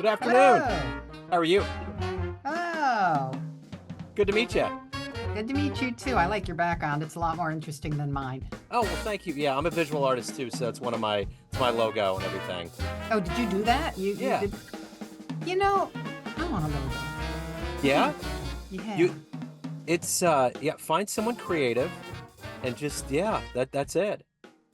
Good afternoon. Hello. How are you? Oh, Good to meet you. good to meet you too. I like your background. It's a lot more interesting than mine. Oh, well, thank you. Yeah, I'm a visual artist too, so it's it's my logo and everything. Oh, did you do that? You Yeah. did. You know, I want a logo. Yeah? Yeah. You yeah, find someone creative and just yeah, that's it.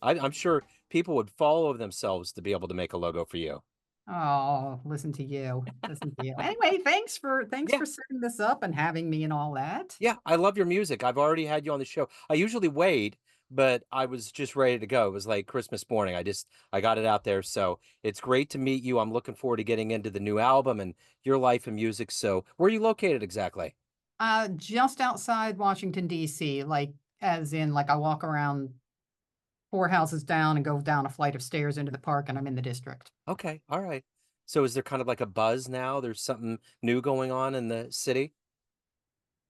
I'm sure people would follow themselves to be able to make a logo for you. Oh, listen to you. Listen to you. Anyway, thanks for Yeah. setting this up and having me and all that. Yeah, I love your music. I've already had you on the show. I usually wait, but I was just ready to go. It was like Christmas morning. I got it out there. So it's great to meet you. I'm looking forward to getting into the new album and your life and music. So where are you located exactly? Just outside Washington D.C. Like, as in, like I walk around four houses down and go down a flight of stairs into the park, and I'm in the district. Okay, all right. So is there kind of like a buzz now? There's something new going on in the city?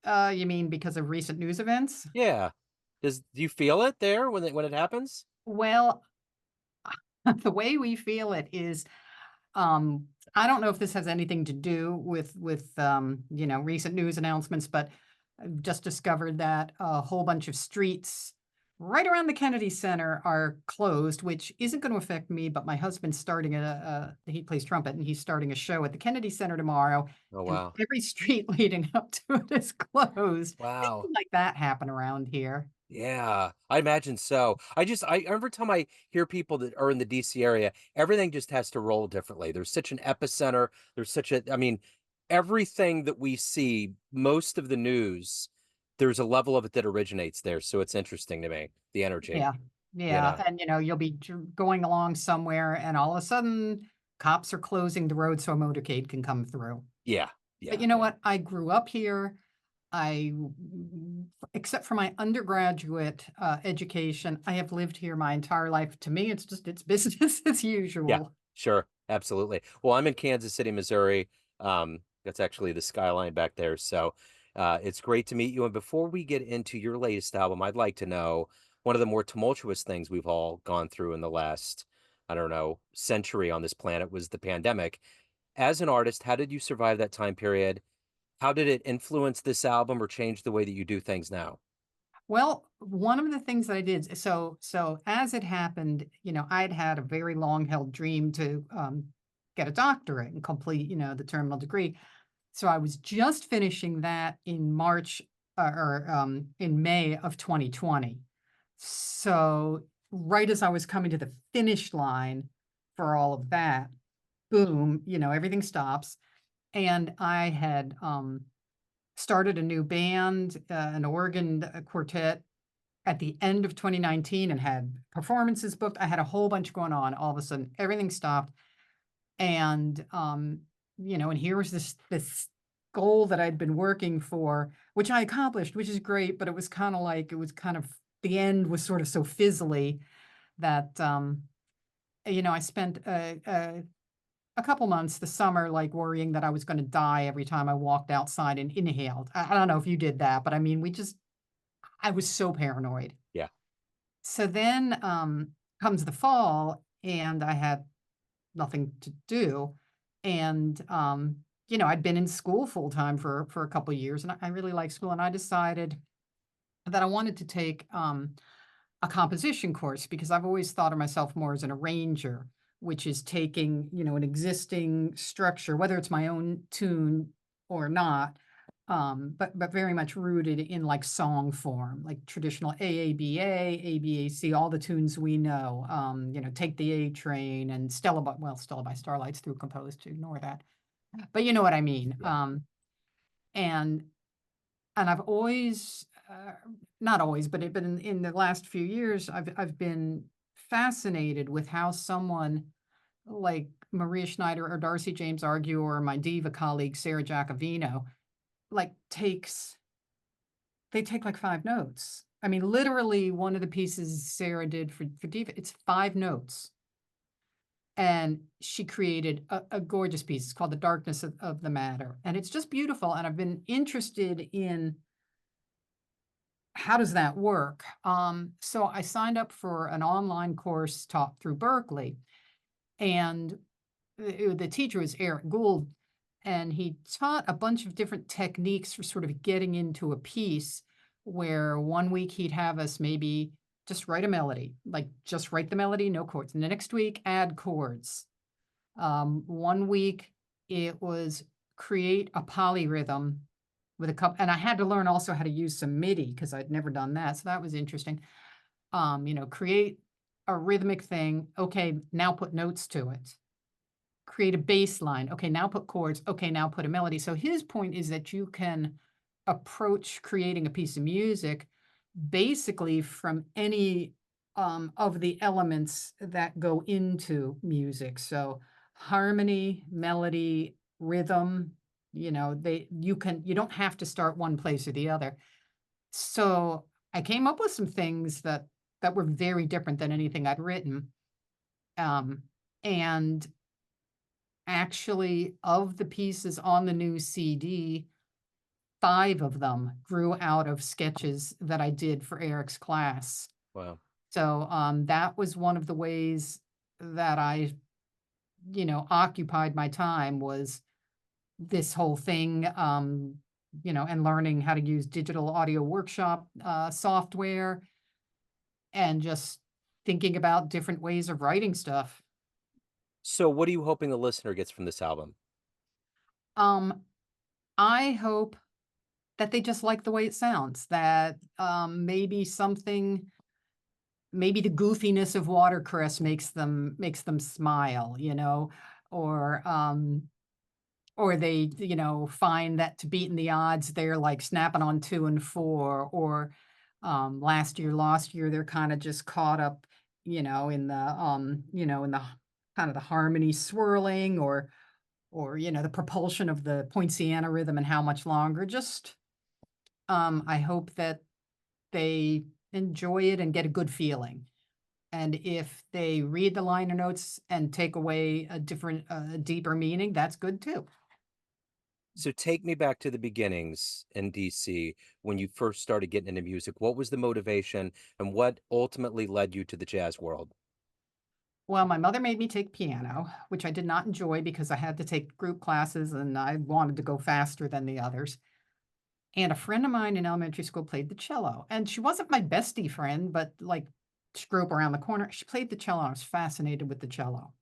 You mean because of recent news events? Yeah. Do you feel it there when it happens? Well, the way we feel it is, I don't know if this has anything to do with recent news announcements, but I've just discovered that a whole bunch of streets right around the Kennedy Center are closed, which isn't going to affect me. But my husband's starting he plays trumpet and he's starting a show at the Kennedy Center tomorrow, Oh and wow. every street leading up to it is closed. Wow. Things like that happen around here. Yeah, I imagine so. I every time I hear people that are in the DC area, everything just has to roll differently. There's such an epicenter. I mean, everything that we see, most of the news, there's a level of it that originates there. So it's interesting to me, the energy, Yeah. you Yeah, know. and, you'll be going along somewhere, and all of a sudden, cops are closing the road so a motorcade can come through. Yeah, But yeah, you know yeah. what? I grew up here. Except for my undergraduate, education, I have lived here my entire life. To me, it's business as Yeah, usual. sure. Absolutely. Well, I'm in Kansas City, Missouri. That's actually the skyline back there. So it's great to meet you. And before we get into your latest album, I'd like to know one of the more tumultuous things we've all gone through in the last, I don't know, century on this planet was the pandemic. As an artist, how did you survive that time period? How did it influence this album or change the way that you do things now? Well, one of the things that I did so as it happened, I'd had a very long-held dream to, get a doctorate and complete, the terminal degree. So I was just finishing that in March, in May of 2020. So right as I was coming to the finish line for all of that, boom, everything stops. And I had started a new band, an organ quartet at the end of 2019 and had performances booked. I had a whole bunch going on. All of a sudden, everything stopped. And and here was this goal that I'd been working for, which I accomplished, which is great, but it was kind of the end was sort of so fizzly that I spent a couple months the summer like worrying that I was going to die every time I walked outside and inhaled. I don't know if you did that, but I mean, I was so paranoid. Yeah. So then comes the fall, and I had nothing to do. And, I'd been in school full time for a couple of years, and I really liked school. And I decided that I wanted to take a composition course because I've always thought of myself more as an arranger, which is taking, an existing structure, whether it's my own tune or not, but very much rooted in like song form, like traditional AABA, ABAC, all the tunes we know. Take the A Train and Stella by Starlight's through composed to ignore that, but you know what I mean. Yeah. And I've always, not always, but in the last few years, I've been fascinated with how someone like Maria Schneider or Darcy James Argue or my diva colleague Sarah Jacovino, like they take like 5 notes. I mean, literally one of the pieces Sarah did for diva, it's 5 notes. And she created a gorgeous piece. It's called The Darkness of the Matter. And it's just beautiful. And I've been interested in how does that work? So I signed up for an online course taught through Berkeley. And the teacher was Eric Gould, and he taught a bunch of different techniques for sort of getting into a piece where one week he'd have us maybe just write a melody, like just write the melody, no chords. And the next week, add chords. One week it was create a polyrhythm with a couple, and I had to learn also how to use some MIDI because I'd never done that. So that was interesting. Create a rhythmic thing. Okay, now put notes to it. Create a bass line. Okay, now put chords. Okay, now put a melody. So his point is that you can approach creating a piece of music basically from any of the elements that go into music. So harmony, melody, rhythm, you don't have to start one place or the other. So I came up with some things that were very different than anything I'd written. Um, and actually, of the pieces on the new CD, 5 of them grew out of sketches that I did for Eric's class. Wow. So, that was one of the ways that I, occupied my time was this whole thing, and learning how to use digital audio workshop, software, and just thinking about different ways of writing stuff. So what are you hoping the listener gets from this album? Um, I hope that they just like the way it sounds, that, maybe the goofiness of Watercress makes them smile, or they, find that to beating the odds, they're like snapping on 2 and 4, or, last year, they're kinda just caught up, in the kind of the harmony swirling, or, the propulsion of the Poinciana rhythm and how much longer. Just, I hope that they enjoy it and get a good feeling. And if they read the liner notes and take away a different, deeper meaning, that's good too. So take me back to the beginnings in DC when you first started getting into music. What was the motivation and what ultimately led you to the jazz world? Well, my mother made me take piano, which I did not enjoy because I had to take group classes and I wanted to go faster than the others. And a friend of mine in elementary school played the cello. And she wasn't my bestie friend, but like she grew up around the corner. She played the cello. And I was fascinated with the cello.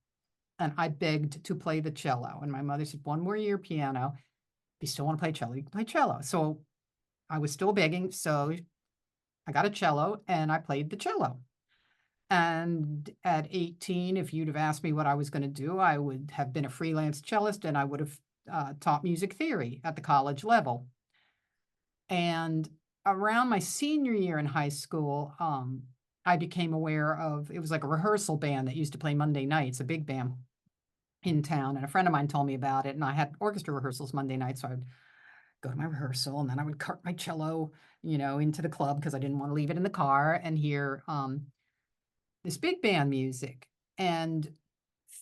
And I begged to play the cello. And my mother said, one more year piano. If you still want to play cello, you can play cello. So I was still begging. So I got a cello and I played the cello. And at 18, if you'd have asked me what I was going to do, I would have been a freelance cellist and I would have taught music theory at the college level. And around my senior year in high school, I became aware of it was like a rehearsal band that used to play Monday nights, a big band in town. And a friend of mine told me about it. And I had orchestra rehearsals Monday nights. So I'd go to my rehearsal and then I would cart my cello, into the club because I didn't want to leave it in the car and hear this big band music. And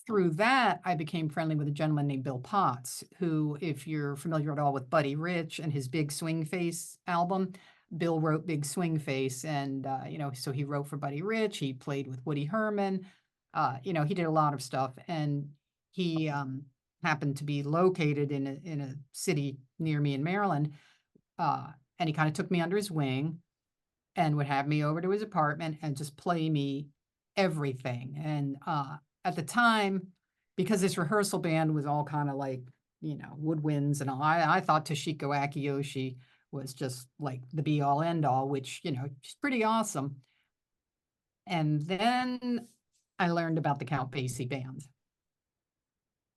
through that, I became friendly with a gentleman named Bill Potts, who, if you're familiar at all with Buddy Rich and his Big Swing Face album, Bill wrote Big Swing Face. And, so he wrote for Buddy Rich. He played with Woody Herman. He did a lot of stuff. And he happened to be located in a city near me in Maryland. And he kind of took me under his wing and would have me over to his apartment and just play me everything. And at the time, because this rehearsal band was all kind of like, woodwinds and all, I thought Toshiko Akiyoshi was just like the be all end all, which, she's pretty awesome. And then I learned about the Count Basie band.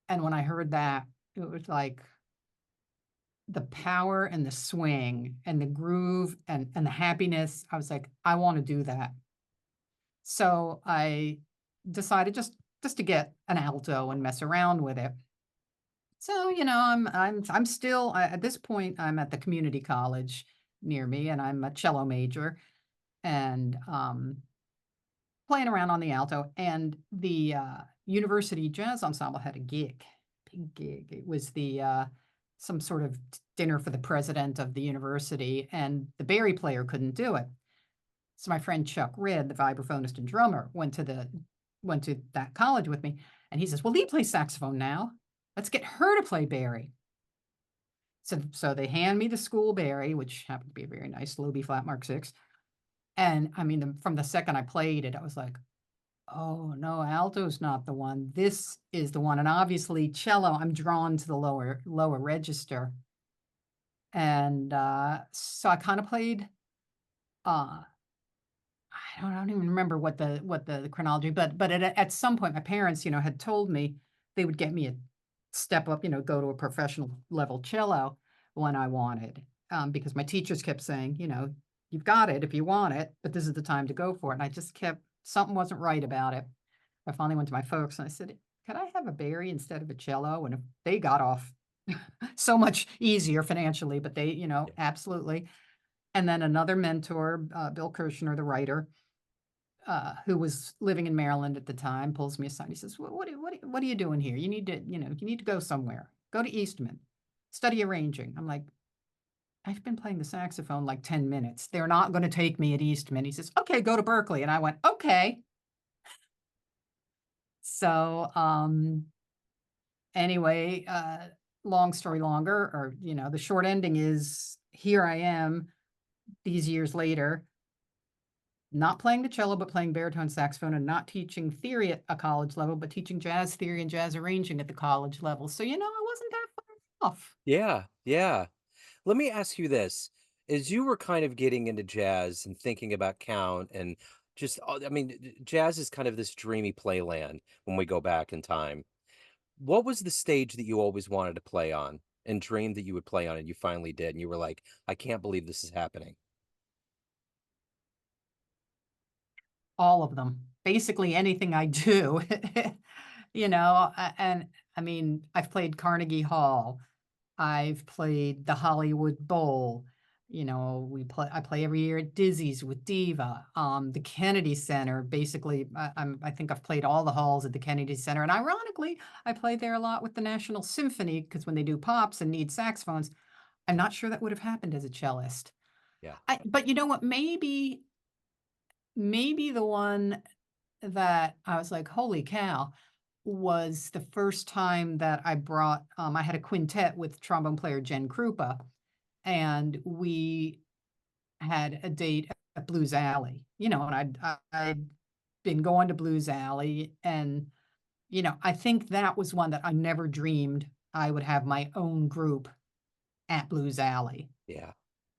And when I heard that, it was like the power and the swing and the groove and the happiness. I was like, I want to do that. So I decided just to get an alto and mess around with it. So, I'm still at this point I'm at the community college near me and I'm a cello major and playing around on the alto, and the University Jazz Ensemble had a gig, big gig. It was the some sort of dinner for the president of the university, and the Barry player couldn't do it. So my friend Chuck Ridd, the vibraphonist and drummer, went to that college with me. And he says, well, Lee plays saxophone now. Let's get her to play Barry. So they hand me the school Barry, which happened to be a very nice low B flat Mark 6. And I mean, from the second I played it, I was like, oh no, alto's not the one. This is the one. And obviously cello, I'm drawn to the lower register. And so I kind of played uh I don't even remember what the chronology, but at some point my parents, had told me they would get me a step up, go to a professional level cello when I wanted. Because my teachers kept saying, you've got it if you want it, but this is the time to go for it. And I just kept, something wasn't right about it. I finally went to my folks and I said, could I have a Barry instead of a cello? And if they got off so much easier financially, but they, Yeah. absolutely. And then another mentor, Bill Kirshner, the writer, who was living in Maryland at the time, pulls me aside. He says, what are you doing here? You need to, you need to go somewhere. Go to Eastman, study arranging. I'm like, I've been playing the saxophone like 10 minutes. They're not going to take me at Eastman. He says, okay, go to Berkeley. And I went, okay. So, anyway, long story longer, or, the short ending is here I am these years later, not playing the cello, but playing baritone saxophone, and not teaching theory at a college level, but teaching jazz theory and jazz arranging at the college level. So, I wasn't that far off. Yeah. Yeah. Let me ask you this. As you were kind of getting into jazz and thinking about count and just, I mean, jazz is kind of this dreamy playland when we go back in time. What was the stage that you always wanted to play on and dreamed that you would play on and you finally did? And you were like, I can't believe this is happening. All of them. Basically anything I do, and I mean, I've played Carnegie Hall. I've played the Hollywood Bowl. I play every year at Dizzy's with Diva. The Kennedy Center, basically, I think I've played all the halls at the Kennedy Center. And ironically, I play there a lot with the National Symphony because when they do pops and need saxophones, I'm not sure that would have happened as a cellist. Yeah. But you know what? Maybe the one that I was like, holy cow, was the first time that I had a quintet with trombone player Jen Krupa, and we had a date at Blues Alley, and I'd been going to Blues Alley, and, I think that was one that I never dreamed I would have my own group at Blues Alley. Yeah.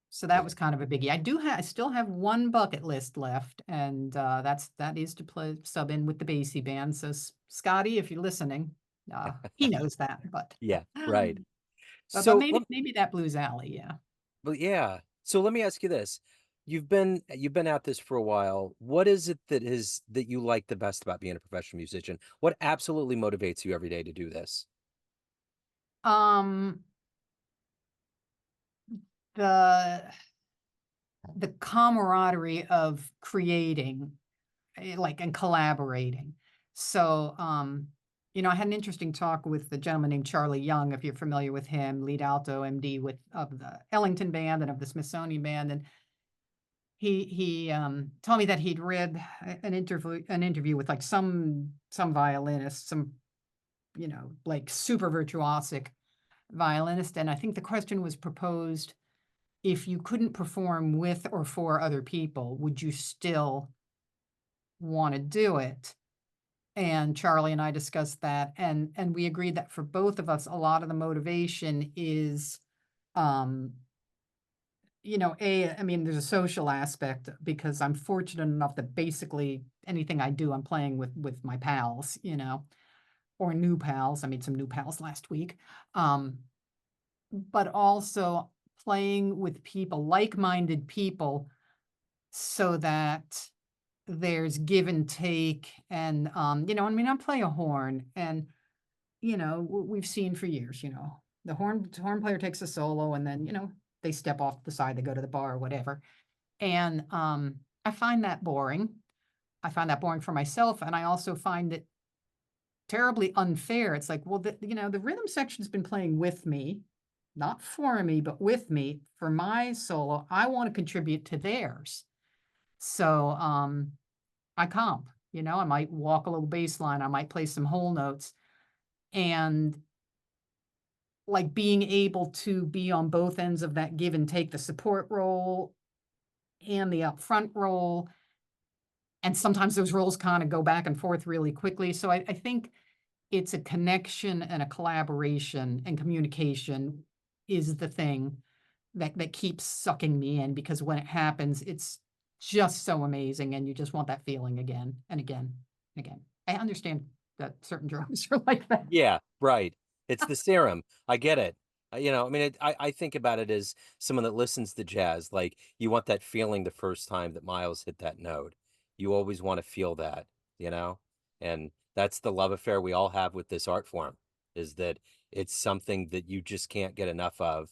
So that Yeah. was kind of a biggie. I still have one bucket list left, and that is to play sub in with the Basie band. So Scotty, if you're listening, he knows that, but Yeah. Right. but So maybe that Blues Alley, yeah. but yeah. So let me ask you this. You've been at this for a while. What is it that you like the best about being a professional musician? What absolutely motivates you every day to do this? Um, the the camaraderie of creating, like, and collaborating. So, I had an interesting talk with the gentleman named Charlie Young, if you're familiar with him, lead alto MD of the Ellington band and of the Smithsonian band. And he told me that he'd read an interview with like some violinist, some, like super virtuosic violinist. And I think the question was proposed, if you couldn't perform with or for other people, would you still want to do it? And Charlie and I discussed that, and we agreed that for both of us, a lot of the motivation is, um, I mean, there's a social aspect because I'm fortunate enough that basically anything I do, I'm playing with my pals, or new pals. I made some new pals last week. Um, but also playing with people, like-minded people, so that there's give and take. And, I mean, I play a horn, and, we've seen for years, the horn player takes a solo, and then, they step off the side, they go to the bar or whatever. And, I find that boring. I find that boring for myself, and I also find it terribly unfair. It's like, well, the rhythm section's been playing with me, not for me, but with me for my solo. I want to contribute to theirs. So, I comp. You know, I might walk a little bass line, I might play some whole notes, and, like, being able to be on both ends of that give and take, the support role and the upfront role, and sometimes those roles kinda go back and forth really quickly, so I think it's a connection and a collaboration and communication is the thing that keeps sucking me in because when it happens, it's just so amazing, and you just want that feeling again and again and again. I understand that certain drugs are like that. Yeah, right. It's the serum. I get it. I mean, I think about it as someone that listens to jazz. Like, you want that feeling the first time that Miles hit that note. You always want to feel that, you know? And that's the love affair we all have with this art form, is that it's something that you just can't get enough of.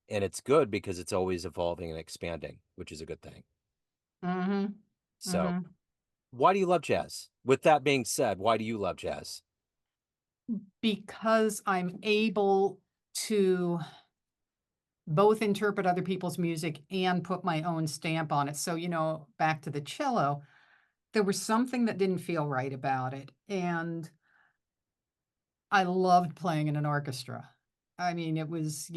And it's good because it's always evolving and expanding, which is a good thing. Mhm, So, mhm. why do you love jazz? With that being said, why do you love jazz? Because I'm able to both interpret other people's music and put my own stamp on it. So, back to the cello, there was something that didn't feel right about it, and I loved playing in an orchestra. I mean, it was,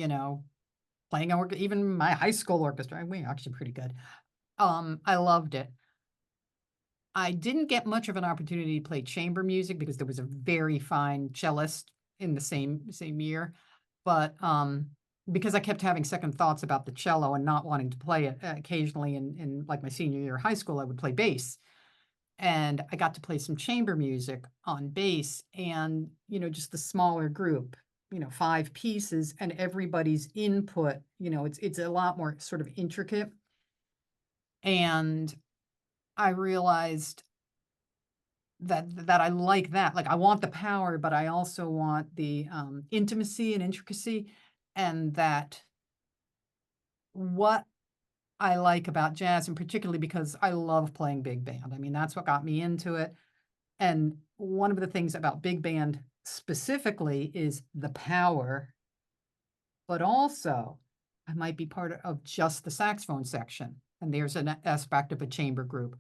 playing even my high school orchestra, we actually pretty good. I loved it. I didn't get much of an opportunity to play chamber music because there was a very fine cellist in the same year, but, because I kept having second thoughts about the cello and not wanting to play it, occasionally in, like, my senior year of high school, I would play bass, and I got to play some chamber music on bass and, just the smaller group, 5 pieces and everybody's input, it's a lot more sort of intricate, and I realized that I like that. Like, I want the power, but I also want the, intimacy and intricacy, and that what I like about jazz, and particularly because I love playing big band. I mean, that's what got me into it, and one of the things about big band specifically is the power, but also I might be part of just the saxophone section, and there's an aspect of a chamber group.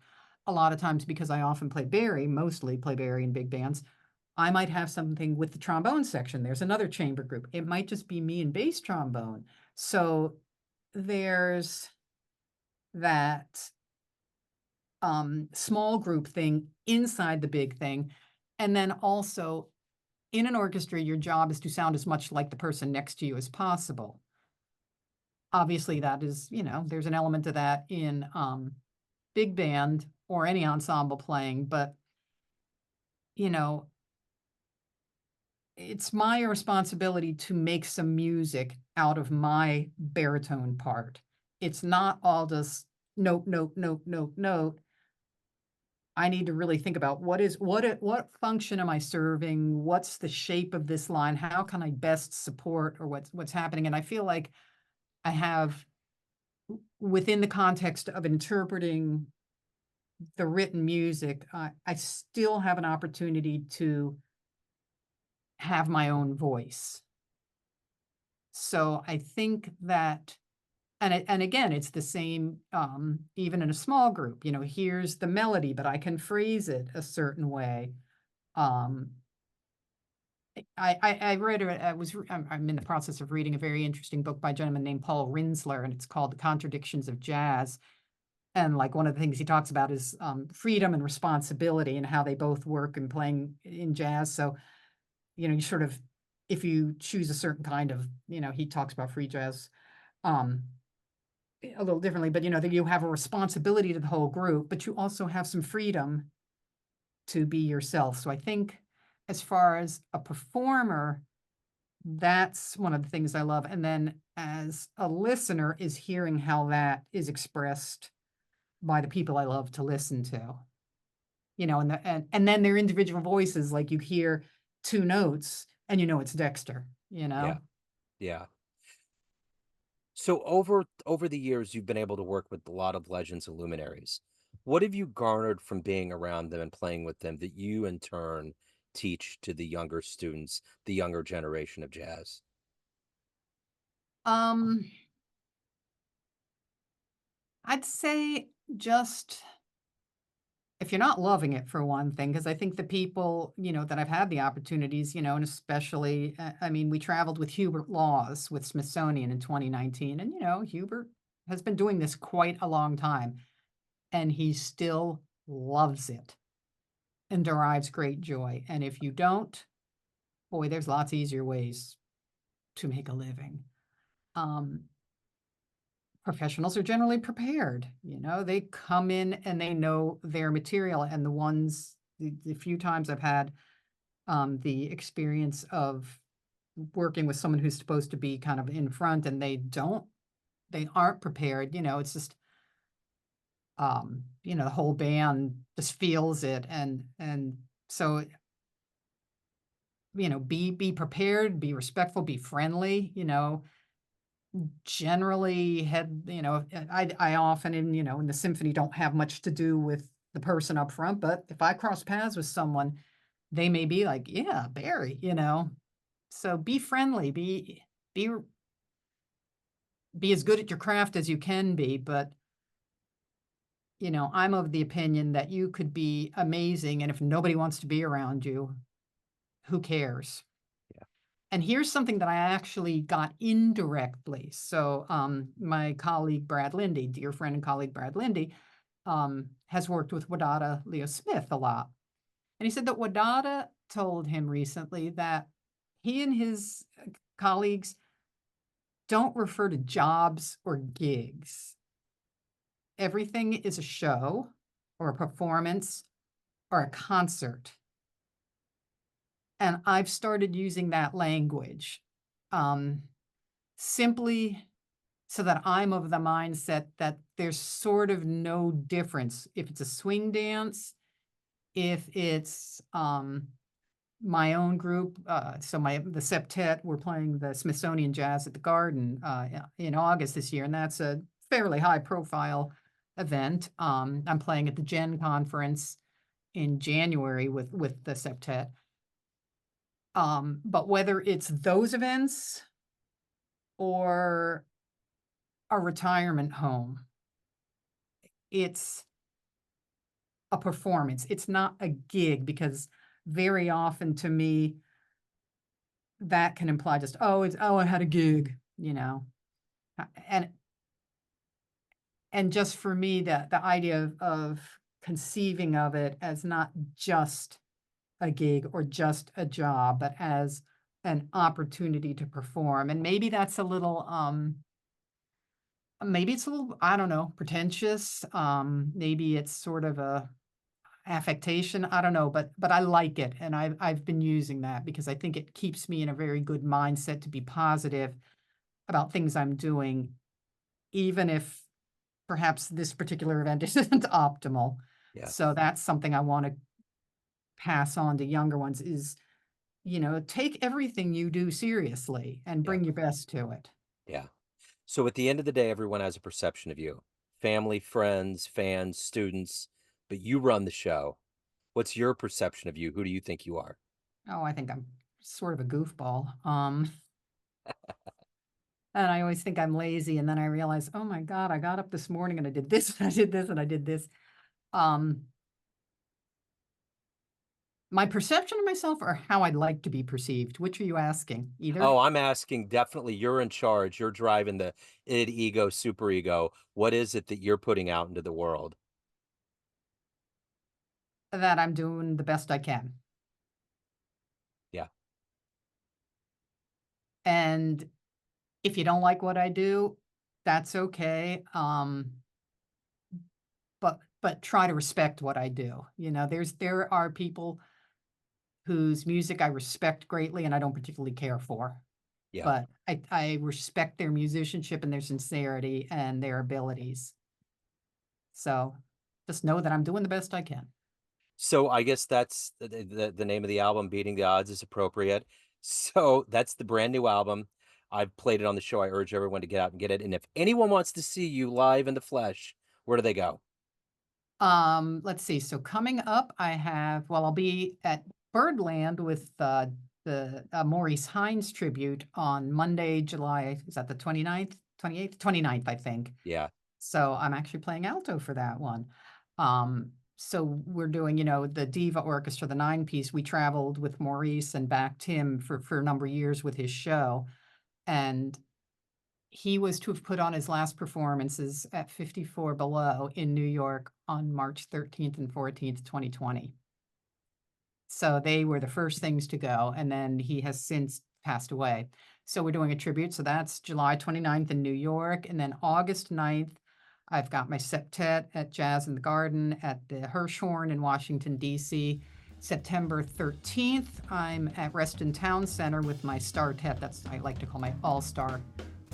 A lot of times because I often play Barry, mostly play Barry in big bands, I might have something with the trombone section. There's another chamber group. It might just be me and bass trombone. So there's that small group thing inside the big thing. And then also in an orchestra, your job is to sound as much like the person next to you as possible. Obviously, that is, there's an element of that in big band or any ensemble playing, but, you know, it's my responsibility to make some music out of my baritone part. It's not all just note, note, note, note, note. I need to really think about what function am I serving? What's the shape of this line? How can I best support or what's happening? And I feel like I have within the context of interpreting the written music, I still have an opportunity to have my own voice. So I think that and again, it's the same, even in a small group, here's the melody, but I can phrase it a certain way. Um, I read it, I'm in the process of reading a very interesting book by a gentleman named Paul Rinsler, and it's called The Contradictions of Jazz. And like one of the things he talks about is freedom and responsibility and how they both work in playing in jazz. So, you sort of, if you choose a certain kind of, he talks about free jazz, um, a little differently, but that you have a responsibility to the whole group, but you also have some freedom to be yourself. So I think as far as a performer, that's one of the things I love. And then as a listener is hearing how that is expressed by the people I love to listen to. And then their individual voices, like you hear 2 notes and it's Dexter, you Yeah, know? yeah. So over the years, you've been able to work with a lot of legends and luminaries. What have you garnered from being around them and playing with them that you in turn teach to the younger students, the younger generation of jazz? Um, I'd say just if you're not loving it for one thing, because I think the people, that I've had the opportunities, and especially, I mean, we traveled with Hubert Laws with Smithsonian in 2019, and, Hubert has been doing this quite a long time, and he still loves it and derives great joy. And if you don't, boy, there's lots easier ways to make a living. Um, Professionals are generally prepared, they come in and they know their material, and the few times I've had the experience of working with someone who's supposed to be kind of in front and they aren't prepared, it's just the whole band just feels it, and so, be prepared, be respectful, be friendly, generally had, I often in the symphony don't have much to do with the person up front, but if I cross paths with someone, they may be like, "Yeah, Barry," So be friendly, be be as good at your craft as you can be, but, I'm of the opinion that you could be amazing, and if nobody wants to be around you, who cares? Yeah. And here's something that I actually got indirectly. So, my colleague Brad Lindy, dear friend and colleague Brad Lindy, has worked with Wadada Leo Smith a lot. And he said that Wadada told him recently that he and his colleagues don't refer to jobs or gigs. Everything is a show or a performance or a concert. And I've started using that language um, simply so that I'm of the mindset that there's sort of no difference if it's a swing dance, if it's my own group. So the septet, we're playing the Smithsonian Jazz at the Garden in August this year, and that's a fairly high profile event. I'm playing at the Gen Conference in January with the septet. But whether it's those events or a retirement home, it's a performance. It's not a gig because very often to me, that can imply just, oh, I had a gig, and just for me, the idea of conceiving of it as not just a gig or just a job, but as an opportunity to perform. And maybe it's a little, I don't know, pretentious. Maybe it's sort of a affectation. I don't know, but I like it, and I've been using that because I think it keeps me in a very good mindset to be positive about things I'm doing, even if perhaps this particular event isn't optimal. Yeah. So that's something I want to pass on to younger ones is, take everything you do seriously and Yeah. bring your best to it. Yeah. So at the end of the day, everyone has a perception of you. Family, friends, fans, students, but you run the show. What's your perception of you? Who do you think you are? Oh, I think I'm sort of a goofball. And I always think I'm lazy, and then I realize, "Oh my god, I got up this morning and I did this, and I did this, and I did this." Um, my perception of myself or how I'd like to be perceived? Which are you asking? Oh, Either? I'm asking definitely you're in charge. You're driving the id, ego, super ego. What is it that you're putting out into the world? That I'm doing the best I can. Yeah. And if you don't like what I do, that's okay, but try to respect what I do. There are people whose music I respect greatly and I don't particularly care for. Yeah. But I respect their musicianship and their sincerity and their abilities. So, just know that I'm doing the best I can. So I guess that's the name of the album, Beating the Odds is appropriate. So that's the brand new album. I've played it on the show. I urge everyone to get out and get it. And if anyone wants to see you live in the flesh, where do they go? Let's see. So coming up, I'll be at Birdland with the Maurice Hines tribute on Monday, July, is that the 29th, 28th, 29th, I think. Yeah. So I'm actually playing alto for that one. Um, so we're doing, you know, the Diva Orchestra, the 9-piece. We traveled with Maurice and backed him for a number of years with his show. And he was to have put on his last performances at 54 Below in New York on March 13th and 14th, 2020. So they were the first things to go, and then he has since passed away. So we're doing a tribute. So that's July 29th in New York, and then August 9th, I've got my septet at Jazz in the Garden at the Hirshhorn in Washington, D.C. September 13th, I'm at Reston Town Center with my Startet. That's I like to call my all-star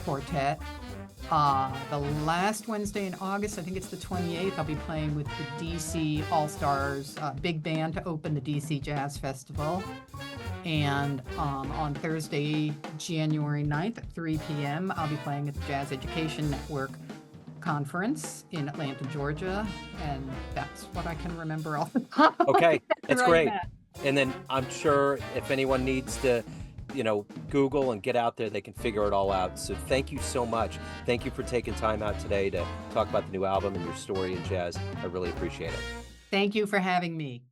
quartet. The last Wednesday in August, I think it's the 28th, I'll be playing with the DC All-Stars Big Band to open the DC Jazz Festival. And on Thursday, January 9th at 3 p.m., I'll be playing at the Jazz Education Network Conference in Atlanta, Georgia. And that's what I can remember off the top of my Okay, head that's right great. now. And then I'm sure if anyone needs to, Google and get out there, they can figure it all out. So thank you so much. Thank you for taking time out today to talk about the new album and your story in jazz. I really appreciate it. Thank you for having me.